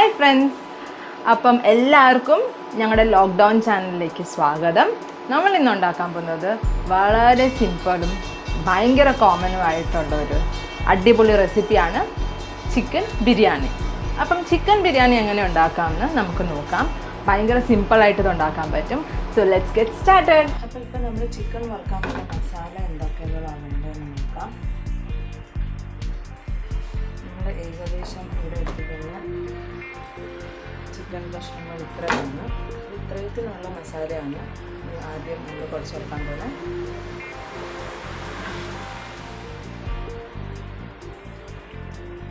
Hi friends, അപ്പം എല്ലാവർക്കും ഞങ്ങളുടെ ലോക്ക്ഡൗൺ ചാനലിലേക്ക് സ്വാഗതം. നമ്മൾ ഇന്ന് ഉണ്ടാക്കാൻ പോകുന്നത് വളരെ സിമ്പിളും ഭയങ്കര കോമനുമായിട്ടുള്ള ഒരു അടിപൊളി റെസിപ്പിയാണ് ചിക്കൻ ബിരിയാണി. അപ്പം ചിക്കൻ ബിരിയാണി എങ്ങനെ ഉണ്ടാക്കാമെന്ന് നമുക്ക് നോക്കാം. ഭയങ്കര സിമ്പിളായിട്ട് ഇത് ഉണ്ടാക്കാൻ പറ്റും. So let's get started. അപ്പോൾ ഇപ്പോൾ നമ്മൾ ചിക്കൻ വറുക്കാൻ പറ്റുന്ന മസാല എന്തൊക്കെയാണ് വേണ്ടതെന്ന് നോക്കാം. നമ്മൾ ഏകദേശം ഇവിടെ എടുത്തിട്ടുള്ള ചിക്കൻ കഷ്ണങ്ങൾ ഇത്രയാണ്. ഇത്രയത്തിനുള്ള മസാലയാണ് ആദ്യം നമ്മൾ കുറച്ചെടുക്കാൻ പോലെ.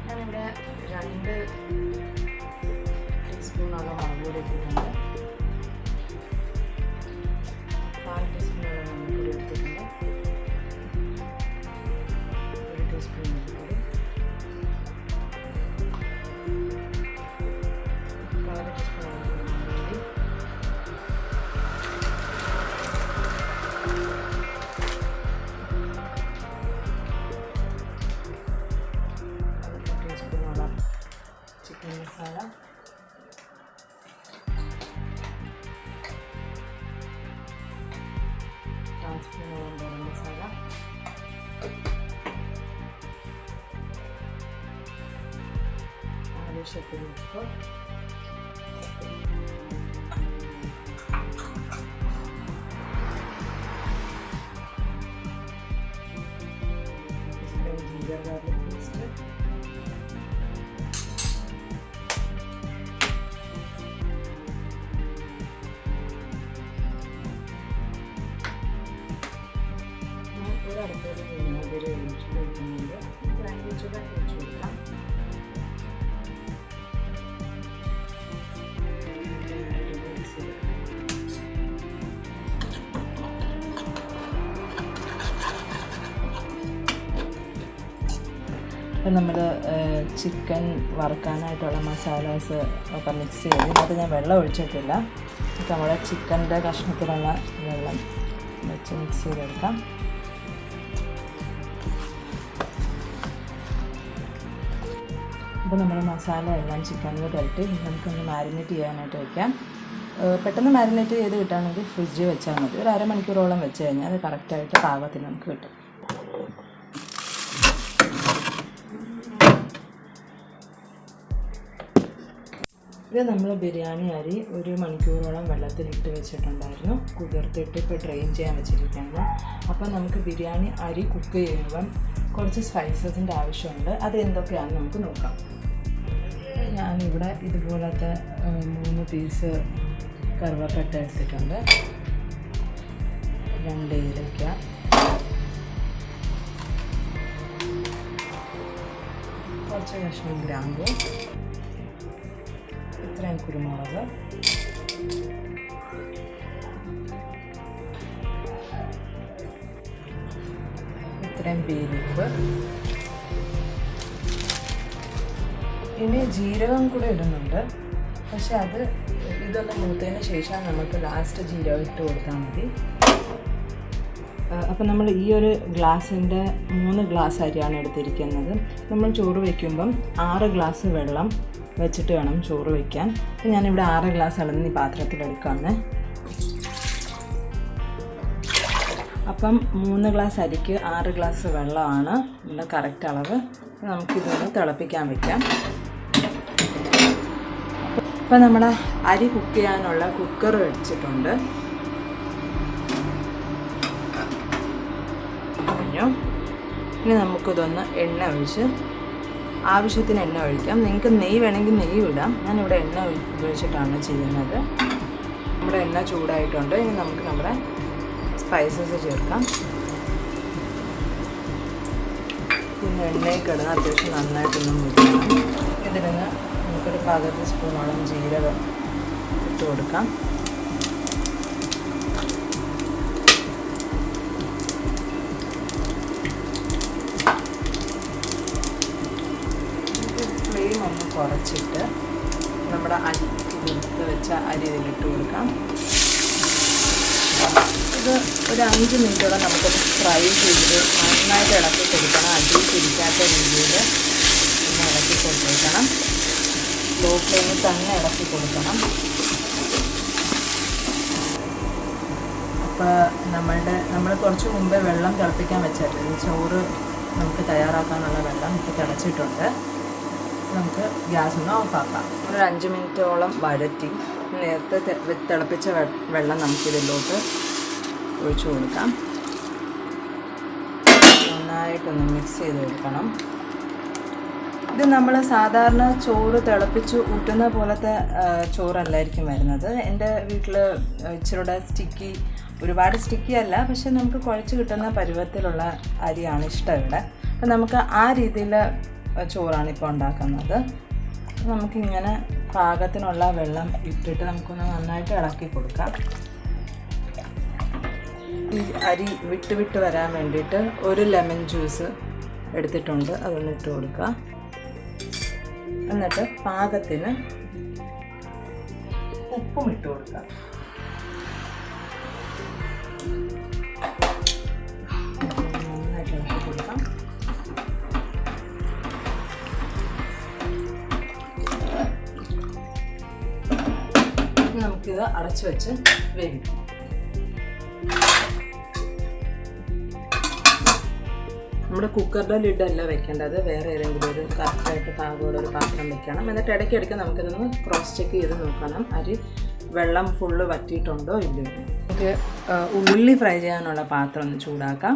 ഞാനിവിടെ 2 ടീസ്പൂണോളം മുളക് പൊടി എടുത്തിട്ടുണ്ട്, 4 ടീസ്പൂണോളം മഞ്ഞൾപ്പൊടി എടുത്തിട്ടുണ്ട്, 1 ടീസ്പൂൺ മഞ്ഞൾപ്പൊടി, 4 ടീസ്പൂൺ മഞ്ഞൾപ്പൊടി, 1 ടീസ്പൂണോളം ചിക്കൻ മസാല, 1 സ്പൂണോളം ഗരം മസാല, ആവശ്യത്തിന് ഉപ്പ്, ജിഞ്ചർ ഗാർലിക് പേസ്റ്റ്, ഒരടുപ്പൊരു വിനാഗിരി ഒഴിച്ച് കൊടുക്കുന്നുണ്ട്. ഗ്രാൻഡേജുകൾ ഒഴിച്ച് കൊടുക്കാം. അപ്പം നമ്മൾ ചിക്കൻ വറുക്കാനായിട്ടുള്ള മസാലാസ് ഒക്കെ മിക്സ് ചെയ്ത് അത് ഞാൻ വെള്ളം ഒഴിച്ചിട്ടില്ല. അപ്പം നമ്മുടെ ചിക്കൻ്റെ കഷ്ണത്തിലുള്ള വെള്ളം വെച്ച് മിക്സ് ചെയ്തെടുക്കാം. അപ്പോൾ നമ്മൾ മസാല എല്ലാം ചിക്കനിൽ പുരട്ടി നമുക്കൊന്ന് മാരിനേറ്റ് ചെയ്യാനായിട്ട് വയ്ക്കാം. പെട്ടെന്ന് മാരിനേറ്റ് ചെയ്ത് കിട്ടുകയാണെങ്കിൽ ഫ്രിഡ്ജിൽ വെച്ചാൽ മതി. ഒരു അരമണിക്കൂറോളം വെച്ച് കഴിഞ്ഞാൽ അത് കറക്റ്റായിട്ട് പാകത്തിന് നമുക്ക് കിട്ടും. ഇത് നമ്മൾ ബിരിയാണി അരി 1 മണിക്കൂറോളം വെള്ളത്തിലിട്ട് വെച്ചിട്ടുണ്ടായിരുന്നു. കുതിർത്തിട്ട് ഇപ്പോൾ ഡ്രെയിൻ ചെയ്യാൻ വെച്ചിരിക്കുകയാണ്. അപ്പോൾ നമുക്ക് ബിരിയാണി അരി കുക്ക് ചെയ്യുമ്പം കുറച്ച് സ്പൈസസിൻ്റെ ആവശ്യമുണ്ട്. അത് എന്തൊക്കെയാണെന്ന് നമുക്ക് നോക്കാം. ഞാനിവിടെ ഇതുപോലത്തെ 3 പീസ് കറുവപ്പട്ട എടുത്തിട്ടുണ്ട്, 2 ഏലക്ക, കുറച്ച് കഷ്ണം ഗ്രാമ്പൂ, ഇത്രയും കുരുമുളക്, ഇത്രയും ബേ ലീഫ്. ഇനി ജീരകം കൂടെ ഇടുന്നുണ്ട്, പക്ഷെ അത് ഇതൊന്ന് മൂത്തതിന് ശേഷം നമുക്ക് ലാസ്റ്റ് ജീരകം ഇട്ട് കൊടുത്താൽ മതി. അപ്പം നമ്മൾ ഈ ഒരു ഗ്ലാസിൻ്റെ 3 ഗ്ലാസ് അരിയാണ് എടുത്തിരിക്കുന്നത്. നമ്മൾ ചോറ് വയ്ക്കുമ്പം 6 ഗ്ലാസ് വെള്ളം വെച്ചിട്ട് വേണം ചോറ് വയ്ക്കാൻ. അപ്പം ഞാനിവിടെ 6 ഗ്ലാസ് അളന്ന് ഈ പാത്രത്തിലെടുക്കുകയാണ്. അപ്പം 3 ഗ്ലാസ് അരിക്ക് 6 ഗ്ലാസ് വെള്ളമാണ് ഇതിൻ്റെ കറക്റ്റ് അളവ്. നമുക്കിതൊന്ന് തിളപ്പിക്കാൻ വയ്ക്കാം. അപ്പം നമ്മുടെ അരി കുക്ക് ചെയ്യാനുള്ള കുക്കർ വെച്ചിട്ടുണ്ട്. കഴിഞ്ഞു. ഇനി നമുക്കിതൊന്ന് എണ്ണ ഒഴിച്ച് ആവശ്യത്തിന് എണ്ണ ഒഴിക്കാം. നിങ്ങൾക്ക് നെയ്യ് വേണമെങ്കിൽ നെയ്യ് ഇടാം. ഞാനിവിടെ എണ്ണ ഉപയോഗിച്ചിട്ടാണ് ചെയ്യുന്നത്. നമ്മുടെ എണ്ണ ചൂടായിട്ടുണ്ട്. ഇനി നമുക്ക് നമ്മുടെ സ്പൈസസ് ചേർക്കാം. പിന്നെ എണ്ണയിൽ കിടന്ന് അത്യാവശ്യം നന്നായിട്ടൊന്നും മുരിക്കണം. ഇതിൽ നിന്ന് നമുക്കൊരു 1/2 സ്പൂണോളം ജീരകം ഇട്ട് കൊടുക്കാം. ഫ്ലെയിം ഒന്ന് കുറച്ചിട്ട് നമ്മുടെ അരി എടുത്ത് വെച്ച അരി ഇതിലിട്ട് കൊടുക്കാം. ഇത് ഒരു 5 മിനിറ്റോളം നമുക്കൊന്ന് ഫ്രൈ ചെയ്ത് നന്നായിട്ട് ഇളക്കി കൊടുക്കണം. അടി പിടിക്കാത്ത രീതിയിൽ ഒന്ന് ഇളക്കി കൊടുക്കണം. ലോ ഫ്ലെയിമിൽ തന്നെ ഇളക്കി കൊടുക്കണം. അപ്പോൾ നമ്മൾ കുറച്ച് മുമ്പേ വെള്ളം തിളപ്പിക്കാൻ വെച്ചിട്ടുണ്ട്. ചോറ് നമുക്ക് തയ്യാറാക്കാനുള്ള വെള്ളം ഇപ്പോൾ തിളച്ചിട്ടുണ്ട്. നമുക്ക് ഗ്യാസ് ഒന്ന് ഓഫാക്കാം. ഒരു 5 മിനിറ്റോളം വഴറ്റി നേരത്തെ തിളപ്പിച്ച വെള്ളം നമുക്കിതിലോട്ട് ഒഴിച്ചു കൊടുക്കാം. നന്നായിട്ടൊന്ന് മിക്സ് ചെയ്ത് കൊടുക്കണം. ഇത് നമ്മൾ സാധാരണ ചോറ് തിളപ്പിച്ച് ഊറ്റുന്ന പോലത്തെ ചോറല്ലായിരിക്കും വരുന്നത്. എൻ്റെ വീട്ടിൽ ഇച്ചിരൂടെ ഒരുപാട് സ്റ്റിക്കി അല്ല, പക്ഷെ നമുക്ക് കുഴച്ച് കിട്ടുന്ന പരുവത്തിലുള്ള അരിയാണ് ഇഷ്ടം ഇവിടെ. അപ്പം നമുക്ക് ആ രീതിയിൽ ചോറാണ് ഇപ്പോൾ ഉണ്ടാക്കുന്നത്. നമുക്കിങ്ങനെ പാകത്തിനുള്ള വെള്ളം ഇട്ടിട്ട് നമുക്കൊന്ന് നന്നായിട്ട് ഇളക്കി കൊടുക്കാം. ഈ അരി വിട്ട് വരാൻ വേണ്ടിയിട്ട് ഒരു ലെമൺ ജ്യൂസ് എടുത്തിട്ടുണ്ട്, അതൊന്ന് ഇട്ട് കൊടുക്കുക. എന്നിട്ട് പാകത്തിന് ഉപ്പും ഇട്ട് കൊടുക്കുക. നന്നായിട്ട് ഇളക്കി കൊടുക്കാം. നമുക്കിത് അടച്ചു വെച്ച് വേവിക്കാം. നമ്മുടെ കുക്കറിൻ്റെ ലിഡല്ല വെക്കേണ്ടത്, വേറെ ഏതെങ്കിലും ഒരു കറക്റ്റായിട്ട് പാകമുള്ള ഒരു പാത്രം വെക്കണം. എന്നിട്ട് ഇടയ്ക്കിടയ്ക്ക് നമുക്കിതൊന്ന് ക്രോസ് ചെക്ക് ചെയ്ത് നോക്കണം, അരി വെള്ളം ഫുള്ള് വറ്റിയിട്ടുണ്ടോ ഇല്ലയോ. നമുക്ക് ഉള്ളി ഫ്രൈ ചെയ്യാനുള്ള പാത്രം ഒന്ന് ചൂടാക്കാം.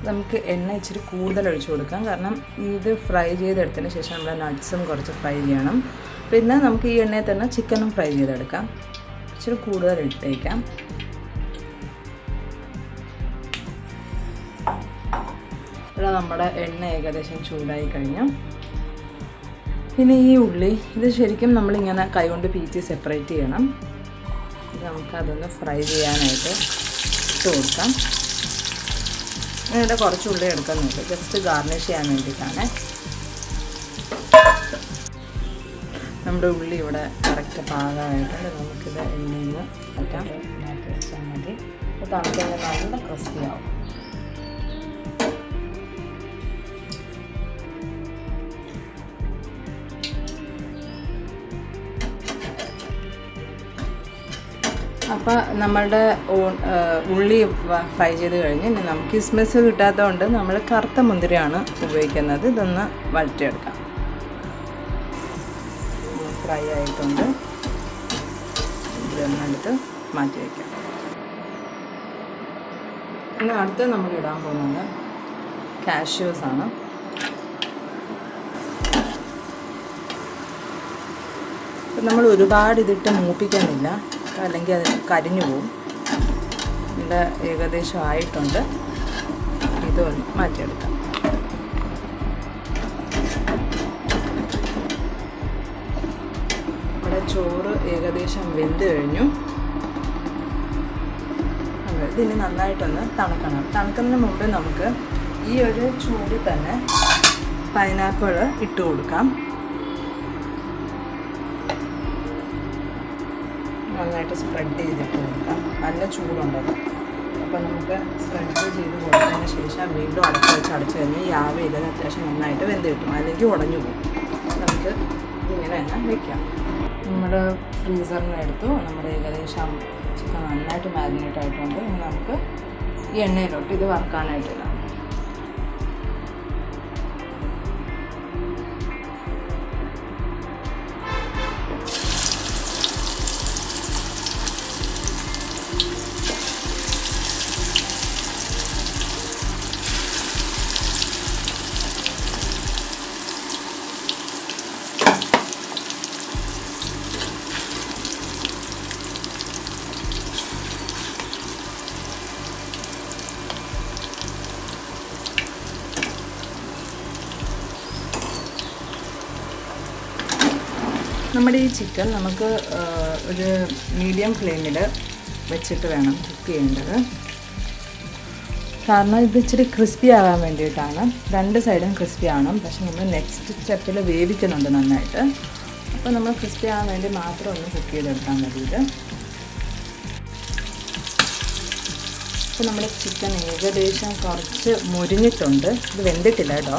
നമുക്ക് എണ്ണ ഇച്ചിരി കൂടുതൽ ഒഴിച്ചു കൊടുക്കാം, കാരണം ഇത് ഫ്രൈ ചെയ്തെടുത്തതിന് ശേഷം നമ്മൾ നട്ട്സും കുറച്ച് ഫ്രൈ ചെയ്യണം. പിന്നെ നമുക്ക് ഈ എണ്ണയിൽ തന്നെ ചിക്കനും ഫ്രൈ ചെയ്തെടുക്കാം. ഇച്ചിരി കൂടുതൽ ഇട്ടേക്കാം. ഇവിടെ നമ്മുടെ എണ്ണ ഏകദേശം ചൂടായി കഴിഞ്ഞു. പിന്നെ ഈ ഉള്ളി ഇത് ശരിക്കും നമ്മളിങ്ങനെ കൈകൊണ്ട് പീച്ച് സെപ്പറേറ്റ് ചെയ്യണം. ഇത് നമുക്കതൊന്ന് ഫ്രൈ ചെയ്യാനായിട്ട് ഇട്ട് കൊടുക്കാം. ഇവിടെ കുറച്ച് ഉള്ളി എടുക്കുന്നുണ്ട്, ജസ്റ്റ് ഗാർണിഷ് ചെയ്യാൻ വേണ്ടിയിട്ടാണ്. നമ്മുടെ ഉള്ളി ഇവിടെ കറക്റ്റ് പാകമായിട്ടുണ്ട്. നമുക്കിത് എണ്ണയിൽ നിന്ന് മാറ്റി വെച്ചാൽ മതി. അപ്പോൾ തണുത്തതിന് നല്ല ക്രിസ്പിയാവും. അപ്പോൾ നമ്മളുടെ ഉള്ളി ഫ്രൈ ചെയ്ത് കഴിഞ്ഞ് ഇനി നമുക്ക് കിസ്മിസ് കിട്ടാത്തതുകൊണ്ട് നമ്മൾ കറുത്ത മുന്തിരിയാണ് ഉപയോഗിക്കുന്നത്. ഇതൊന്ന് വഴറ്റിയെടുക്കാം. ഫ്രൈ ആയിട്ടുണ്ട്, ഇതൊന്നെടുത്ത് മാറ്റി വയ്ക്കാം. ഇനി അടുത്ത് നമ്മൾ ഇടാൻ പോകുന്നത് കാഷ്യൂസാണ്. അപ്പം നമ്മൾ ഒരുപാട് ഇതിട്ട് മൂപ്പിക്കുന്നില്ല, അല്ലെങ്കിൽ അത് കരിഞ്ഞു പോവും. ഇത് ഏകദേശം ആയിട്ടുണ്ട്, ഇതൊന്ന് മാറ്റിയെടുക്കാം. ഇവിടെ ചോറ് ഏകദേശം വെന്ത് കഴിഞ്ഞു. ഇതിന് നന്നായിട്ടൊന്ന് തണുക്കണം. തണുക്കുന്നതിന് മുമ്പ് നമുക്ക് ഈ ഒരു ചൂട് തന്നെ പൈനാപ്പിൾ ഇട്ട് കൊടുക്കാം. നന്നായിട്ട് സ്പ്രെഡ് ചെയ്തിട്ട് കൊടുക്കാം. നല്ല ചൂടുണ്ടല്ലോ, അപ്പോൾ നമുക്ക് സ്പ്രെഡ് ചെയ്ത് കൊടുത്തതിന് ശേഷം വീണ്ടും അടച്ച് കഴിഞ്ഞ് ഈ ആവിയിൽ അത്യാവശ്യം നന്നായിട്ട് വെന്ത് കിട്ടും, അല്ലെങ്കിൽ ഉടഞ്ഞു പോകും. നമുക്ക് ഇങ്ങനെ തന്നെ വയ്ക്കാം. നമ്മുടെ ഫ്രീസറിൽ നിന്ന് എടുത്തു. നമ്മുടെ ഏകദേശം ചിക്കൻ നന്നായിട്ട് മാരിനേറ്റ് ആയിട്ടുണ്ട്. ഇനി നമുക്ക് ഈ എണ്ണയിലോട്ട് ഇത് വറുക്കാനായിട്ടില്ല. നമ്മുടെ ഈ ചിക്കൻ നമുക്ക് ഒരു മീഡിയം ഫ്ലെയിമിൽ വെച്ചിട്ട് വേണം കുക്ക് ചെയ്യേണ്ടത്. കാരണം ഇത് ഇച്ചിരി ക്രിസ്പി ആകാൻ വേണ്ടിയിട്ടാണ്. രണ്ട് സൈഡും ക്രിസ്പി ആവണം. പക്ഷെ നമ്മൾ നെക്സ്റ്റ് സ്റ്റെപ്പിൽ വേവിക്കുന്നുണ്ട് നന്നായിട്ട്. അപ്പോൾ നമ്മൾ ക്രിസ്പി ആകാൻ വേണ്ടി മാത്രം ഒന്ന് കുക്ക് ചെയ്തെടുക്കാൻ മതി. ഇത് അപ്പോൾ നമ്മുടെ ചിക്കൻ ഏകദേശം കുറച്ച് മുരിഞ്ഞിട്ടുണ്ട്. ഇത് വെന്തിട്ടില്ല കേട്ടോ.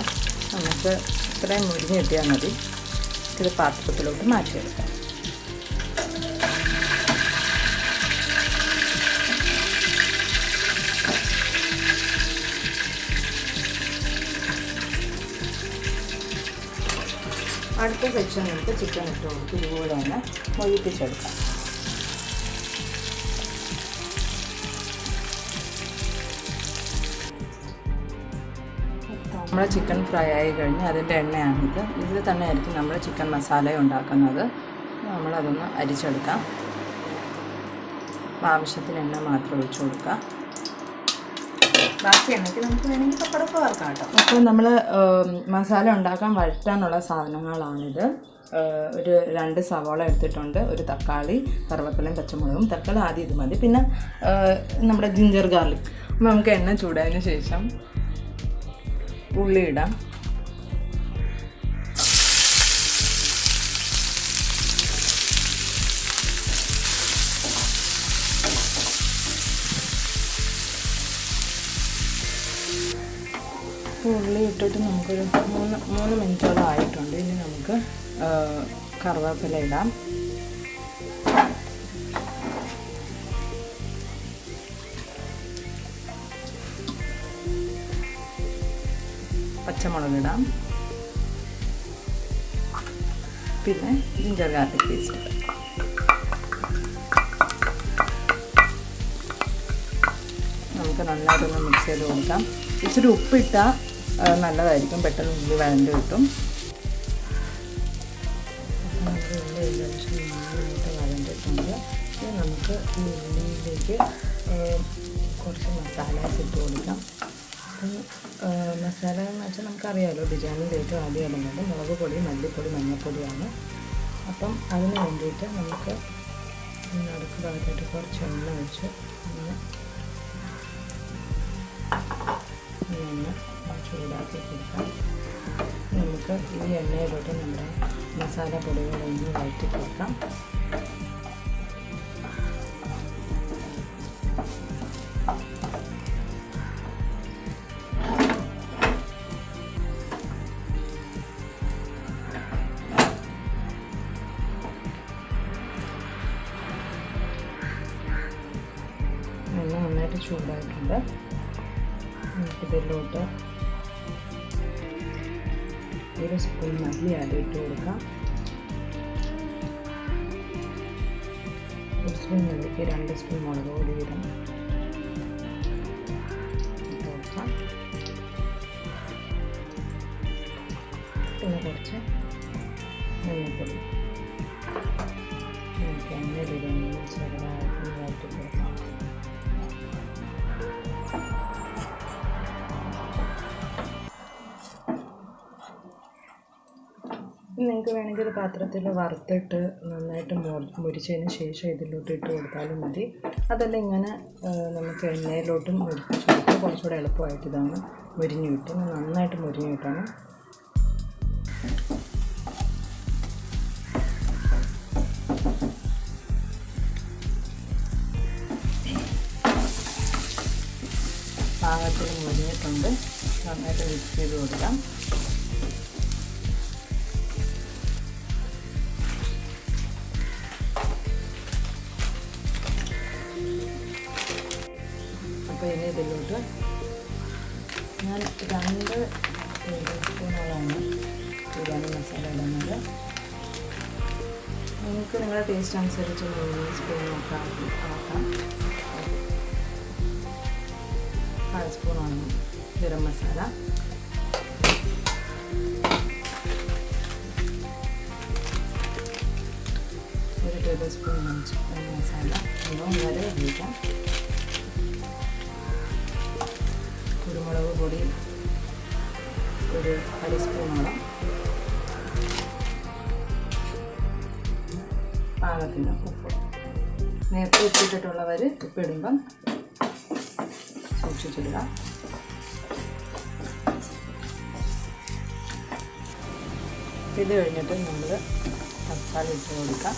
നമുക്ക് ഇത്രയും മുരിഞ്ഞ് കിട്ടിയാൽ മതി. ഇത് പാത്രത്തിലോട്ട് മാറ്റിയെടുക്കാം. അടുത്ത സെക്ഷൻ നമുക്ക് ചിക്കൻ ഇട്ട് കൊടുത്ത് ഇതുപോലെ തന്നെ മൊഴിപ്പിച്ചെടുക്കാം. നമ്മുടെ ചിക്കൻ ഫ്രൈ ആയി കഴിഞ്ഞ് അതിൻ്റെ എണ്ണയാണിത്. ഇതിൽ തന്നെ ആയിരിക്കും നമ്മൾ ചിക്കൻ മസാല ഉണ്ടാക്കുന്നത്. നമ്മളതൊന്ന് അരിച്ചെടുക്കാം. ആവശ്യത്തിന് എണ്ണ മാത്രം ഒഴിച്ചു കൊടുക്കാം. ബാക്കി എണ്ണയ്ക്ക് നമുക്ക് വേണമെങ്കിൽ പപ്പടമൊക്കെ വറുക്കാം കേട്ടോ. അപ്പോൾ നമ്മൾ മസാല ഉണ്ടാക്കാൻ വഴറ്റാനുള്ള സാധനങ്ങളാണിത്. ഒരു 2 സവാള എടുത്തിട്ടുണ്ട്, ഒരു തക്കാളി, കറിവേപ്പിലയും പച്ചമുളകും. തക്കാളി ആദ്യം ഇത് മതി. പിന്നെ നമ്മുടെ ജിഞ്ചർ ഗാർലിക്. അപ്പോൾ നമുക്ക് എണ്ണ ചൂടായതിന് ശേഷം ഉള്ളി ഇടാം. ഉള്ളി ഇട്ടിട്ട് നമുക്കൊരു 3 മിനിറ്റോളം ആയിട്ടുണ്ട്. ഇനി നമുക്ക് കറിവേപ്പില ഇടാം. പച്ചമുളക് ഇടാം. പിന്നെ ജിഞ്ചർ ഗാർലിക് പേസ്റ്റ്. നമുക്ക് നന്നായിട്ടൊന്ന് മിക്സ് ചെയ്ത് കൊടുക്കാം. ഇച്ചിരി ഉപ്പിട്ടാൽ നല്ലതായിരിക്കും, പെട്ടെന്ന് ഉള്ളി വഴണ്ട് കിട്ടും. ഉള്ളി ഏകദേശം നന്നായിട്ട് വഴണ്ടിട്ടുണ്ട്. ഇനി നമുക്ക് ഈ ഉള്ളിയിലേക്ക് കുറച്ച് മസാലാസ് ഇട്ട് കൊടുക്കാം. മസാല എന്ന് വെച്ചാൽ നമുക്കറിയാമല്ലോ, ബിരിയാണിയിൽ ഏറ്റവും ആദ്യം ഇടുന്നത് മുളക് പൊടി, മല്ലിപ്പൊടി, മഞ്ഞൾപ്പൊടിയാണ്. അപ്പം അതിന് വേണ്ടിയിട്ട് നമുക്ക് നടുക്ക് ഭാഗത്തായിട്ട് കുറച്ച് എണ്ണ ഒഴിച്ച് ഒന്ന് ചൂടാക്കി കൊടുക്കാം. നമുക്ക് ഈ എണ്ണയിലോട്ട് നമ്മുടെ മസാല പൊടികളൊന്ന് വഴറ്റി കൊടുക്കാം. എണ്ണ നന്നായിട്ട് ചൂടായിട്ടുണ്ട്. നമുക്കിതിലോട്ട് 1 സ്പൂൺ മല്ലി ഇട്ട് കൊടുക്കാം. 1 സ്പൂൺ മല്ലിക്ക് 2 സ്പൂൺ മുളക് പൊടി ഇടാം. പിന്നെ കുറച്ച് മഞ്ഞൾപ്പൊടി നമുക്ക് എണ്ണയിലിടുന്ന ചെറുതായിട്ട് വഴറ്റി കൊടുക്കാം. നിങ്ങൾക്ക് വേണമെങ്കിൽ ഒരു പാത്രത്തിൽ വറുത്തിട്ട് നന്നായിട്ട് മുരിച്ചതിന് ശേഷം ഇതിലോട്ട് ഇട്ട് കൊടുത്താലും മതി. അതല്ല ഇങ്ങനെ നമുക്ക് എണ്ണയിലോട്ടും മുരിച്ച് കൊടുത്താൽ കുറച്ചുകൂടെ എളുപ്പമായിട്ട് ഇതാണ് മുരിഞ്ഞ് കിട്ടും. നന്നായിട്ട് മുരിഞ്ഞ് കിട്ടണം. പാകത്തിൽ മുരിഞ്ഞിട്ടുണ്ട്. നന്നായിട്ട് മിക്സ് ചെയ്ത് കൊടുക്കാം. അപ്പോൾ ഇനി ഇതിലോട്ട് ഞാൻ 2 ടേബിൾ സ്പൂണോളാണ് ബിരിയാണി മസാല ഇടുന്നത്. നിങ്ങൾക്ക് നിങ്ങളുടെ ടേസ്റ്റ് അനുസരിച്ച് 3 സ്പൂണൊക്കെ ആക്കാം. 1/2 സ്പൂണാണ് ഗരം മസാല. ഒരു ടേബിൾ സ്പൂൺ ചിക്കൻ മസാല വരെ ഉപയോഗിക്കാം. കുരുമുളക് പൊടി ഒരു 1/2 സ്പൂണോളം. പാകത്തിന് ഉപ്പ്. നേരത്തെ ഉപ്പിട്ടിട്ടുള്ളവർ ഉപ്പിടുമ്പം സൂക്ഷിച്ചിടുക. ഇത് കഴിഞ്ഞിട്ട് നമ്മൾ തക്കാളി ഇട്ട് കൊടുക്കാം.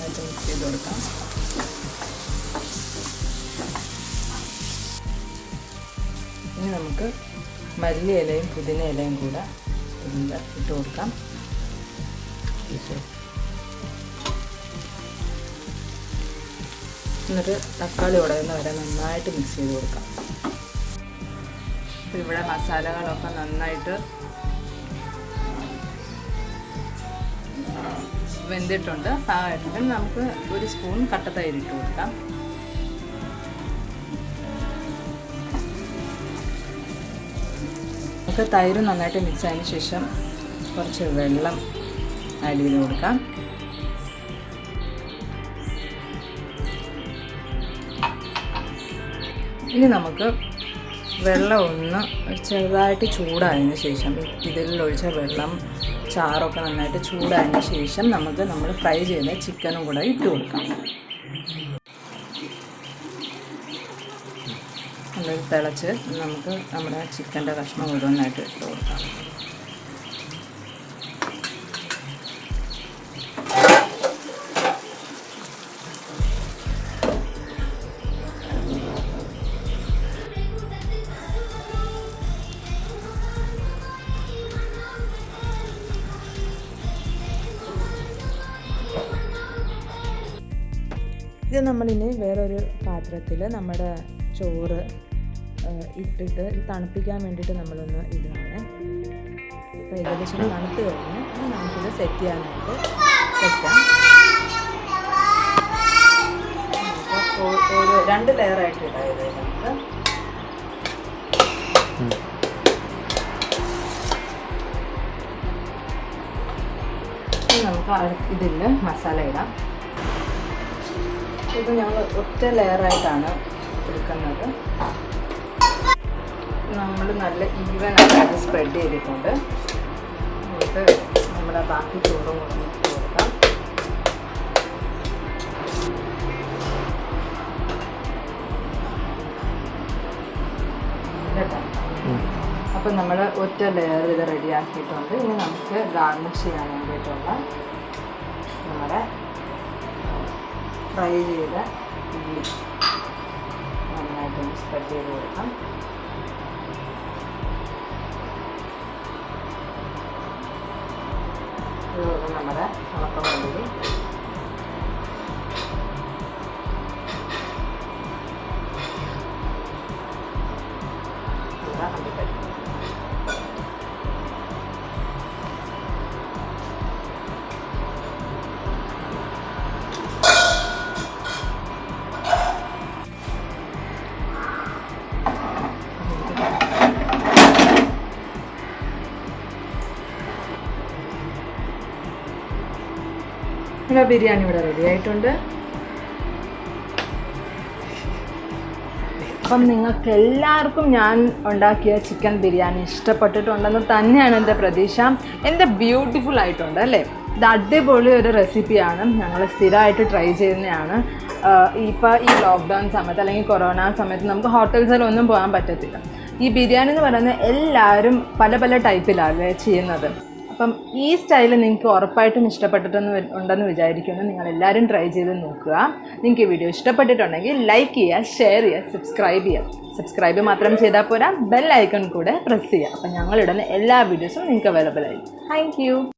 മിക്സ് ചെയ്ത് കൊടുക്കാം. ഇനി നമുക്ക് മല്ലി ഇലയും പുതിന ഇലയും കൂടെ ഇട്ട് കൊടുക്കാം. എന്നിട്ട് തക്കാളി ഉടയുന്ന വരെ നന്നായിട്ട് മിക്സ് ചെയ്ത് കൊടുക്കാം. ഇവിടെ മസാലകളൊക്കെ നന്നായിട്ട് വെന്തിട്ടുണ്ട്, പാകമായിട്ടുണ്ട്. നമുക്ക് ഒരു സ്പൂൺ കട്ടത്തൈര് ഇട്ട് കൊടുക്കാം. നമുക്ക് തൈര് നന്നായിട്ട് മിക്സ് ആയതിന് ശേഷം കുറച്ച് വെള്ളം ആഡ് ചെയ്ത് കൊടുക്കാം. ഇനി നമുക്ക് വെള്ളം ഒന്ന് ചെറുതായിട്ട് ചൂടായതിന് ശേഷം ഇതിലൊഴിച്ച വെള്ളം ചാറൊക്കെ നന്നായിട്ട് ചൂടായതിന് ശേഷം നമ്മൾ ഫ്രൈ ചെയ്ത ചിക്കനും കൂടെ ഇട്ട് കൊടുക്കാം. നല്ലൊരു തിളച്ച് നമുക്ക് നമ്മുടെ ചിക്കൻ്റെ കഷ്ണം മുഴുവനായിട്ട് ഇട്ട് കൊടുക്കാം. ഇത് നമ്മളിനി വേറൊരു പാത്രത്തിൽ നമ്മുടെ ചോറ് ഇട്ടിട്ട് തണുപ്പിക്കാൻ വേണ്ടിയിട്ട് നമ്മളൊന്ന് ഇടുകയാണ്. അപ്പോൾ ഏകദേശം തണുത്ത് കഴിഞ്ഞ് നമുക്കിത് സെറ്റ് ചെയ്യാനായിട്ട് വെക്കാം. അപ്പോൾ ഒരു 2 ലെയറായിട്ട് ഇടായത് നമുക്ക് ഇതിൽ മസാല ഇടാം. ഇത് ഞങ്ങൾ ഒറ്റ ലെയറായിട്ടാണ് എടുക്കുന്നത്. നമ്മൾ നല്ല ഈവനായിട്ട് സ്പ്രെഡ് ചെയ്തിട്ടുണ്ട്. നമുക്ക് നമ്മുടെ ബാക്കി ചോറും കൂടെ ഇട്ട് കൊടുക്കാം. കേട്ടോ, അപ്പം നമ്മൾ ഒറ്റ ലെയർ ഇത് റെഡിയാക്കിയിട്ടുണ്ട്. ഇനി നമുക്ക് ഗാർണിഷ് ചെയ്യാൻ വേണ്ടിയിട്ടുള്ള നമ്മുടെ ഫ്രൈ ചെയ്ത ഉള്ളി നന്നായിട്ടൊന്ന് സ്പ്രെഡ് ചെയ്ത് കൊടുക്കാം. ഇതുപോലെ നമ്മുടെ ഉണക്കമുന്തിരി ഇവിടെ അണ്ടിപ്പരിപ്പ്. ഇവിടെ ബിരിയാണി ഇവിടെ റെഡി ആയിട്ടുണ്ട്. അപ്പം നിങ്ങൾക്ക് എല്ലാവർക്കും ഞാൻ ഉണ്ടാക്കിയ ചിക്കൻ ബിരിയാണി ഇഷ്ടപ്പെട്ടിട്ടുണ്ടെന്ന് തന്നെയാണ് എൻ്റെ പ്രതീക്ഷ. എൻ്റെ ബ്യൂട്ടിഫുൾ ആയിട്ടുണ്ട് അല്ലേ? ഇത് അടിപൊളി ഒരു റെസിപ്പിയാണ്. ഞങ്ങൾ സ്ഥിരമായിട്ട് ട്രൈ ചെയ്യുന്നതാണ്. ഇപ്പോൾ ഈ ലോക്ക്ഡൗൺ സമയത്ത് അല്ലെങ്കിൽ കൊറോണ സമയത്ത് നമുക്ക് ഹോട്ടൽസിലൊന്നും പോകാൻ പറ്റത്തില്ല. ഈ ബിരിയാണി എന്ന് പറയുന്നത് എല്ലാവരും പല പല ടൈപ്പിലാണ് ചെയ്യുന്നത്. അപ്പം ഈ സ്റ്റൈൽ നിങ്ങൾക്ക് ഉറപ്പായിട്ടും ഉണ്ടെന്ന് വിചാരിക്കുന്നു. നിങ്ങളെല്ലാവരും ട്രൈ ചെയ്ത് നോക്കുക. നിങ്ങൾക്ക് ഈ വീഡിയോ ഇഷ്ടപ്പെട്ടിട്ടുണ്ടെങ്കിൽ ലൈക്ക് ചെയ്യുക, ഷെയർ ചെയ്യുക, സബ്സ്ക്രൈബ് ചെയ്യുക. സബ്സ്ക്രൈബ് മാത്രം ചെയ്താൽ പോരാ, ബെൽ ഐക്കൺ കൂടെ പ്രസ് ചെയ്യുക. അപ്പം ഞങ്ങളിടുന്ന എല്ലാ വീഡിയോസും നിങ്ങൾക്ക് അവൈലബിൾ ആയിരിക്കും. Thank you.